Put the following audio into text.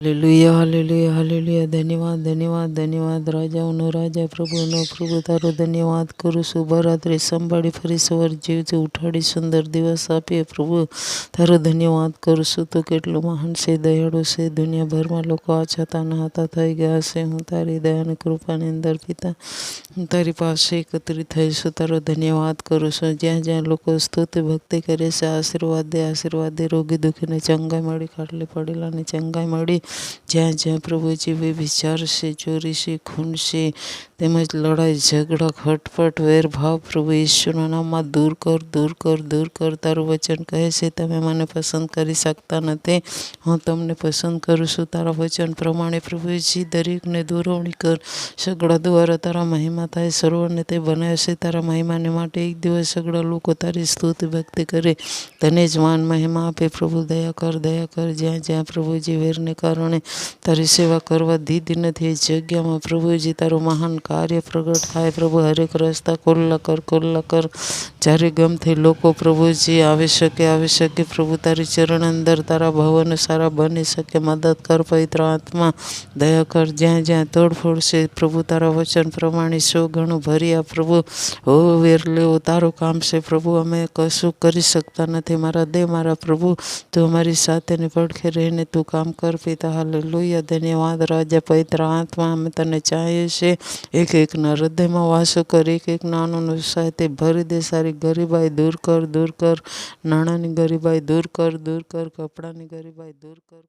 Hallelujah, hallelujah, hallelujah. ધન્યવાદ, ધન્યવાદ, ધન્યવાદ. રાજાઓનો રાજા, પ્રભુનો પ્રભુ, તારો ધન્યવાદ કરું છું. બરાત્રે સંભાળી ફરી સવાર જીવથી ઉઠાડી સુંદર દિવસ આપીએ પ્રભુ, તારો ધન્યવાદ કરું છું. તો કેટલું મહાન છે, દયાળુ છે. દુનિયાભરમાં લોકો આછાતા નહાતા થઈ ગયા છે. હું તારી દયાની કૃપાની અંદર પિતા, હું તારી પાસે એકત્રિત થઈશું. તારો ધન્યવાદ કરું છું. જ્યાં જ્યાં લોકો સ્તુતિ ભક્તિ કરે છે, આશીર્વાદ દે, આશીર્વાદ દે. રોગી દુઃખીને ચંગાઈ મળી, ખાટલી પડેલાને ચંગાઈ મળી. જ્યાં જ્યાં પ્રભુજી વિચાર છે, ચોરી છે, ખૂન છે, તેમજ લડાઈ ઝઘડા ખટપટ વેરભાવ પ્રભુ ઈશ્વરના નામમાં દૂર કર, દૂર કર, દૂર કર. તારું વચન કહે છે, તમે મને પસંદ કરી શકતા નથી, હું તમને પસંદ કરું છું. તારા વચન પ્રમાણે પ્રભુજી દરેકને દોરવણી કર. સગડા દ્વારા તારા મહિમા થાય, સર્વને તે બનાવશે તારા મહિમાને માટે. એક દિવસ સગડા લોકો તારી સ્તુતિ ભક્તિ કરે, તને જ માન મહિમા આપે. પ્રભુ દયા કર, દયા કર. જ્યાં જ્યાં પ્રભુજી વેરને કારણે તારી સેવા કરવા દીધી નથી, એ જગ્યામાં પ્રભુજી તારું મહાન કાર્ય પ્રગટ થાય. પ્રભુ હરેક રસ્તા ખુલ્લા કર, ખુલ્લા કર. જ્યારે ગમથી લોકો પ્રભુજી આવી શકે. પ્રભુ તારી ચરણ અંદર તારા ભવન સારા બની શકે. મદદ કર પવિત્ર આત્મા, દયા કર. જ્યાં જ્યાં તોડફોડ છે પ્રભુ, તારા વચન પ્રમાણે 100 ગણું ભરી આપ પ્રભુ. હો વેર લેવો તારું કામ છે પ્રભુ, અમે કશું કરી શકતા નથી. મારા દે મારા પ્રભુ, તું અમારી સાથે ને પડખે રહીને તું કામ કર પિતા. હાલેલુયા, ધન્યવાદ રાજા પવિત્ર આત્મા. અમે તને ચાહીએ છીએ. એક એકના હૃદયમાં વાસો કર, એક એક નાનું સાથે ભરી દે. સારી ગરીબાઈ દૂર કર, દૂર કર. નાણાંની ગરીબાઈ દૂર કર, દૂર કર. કપડાની ગરીબાઈ દૂર કર.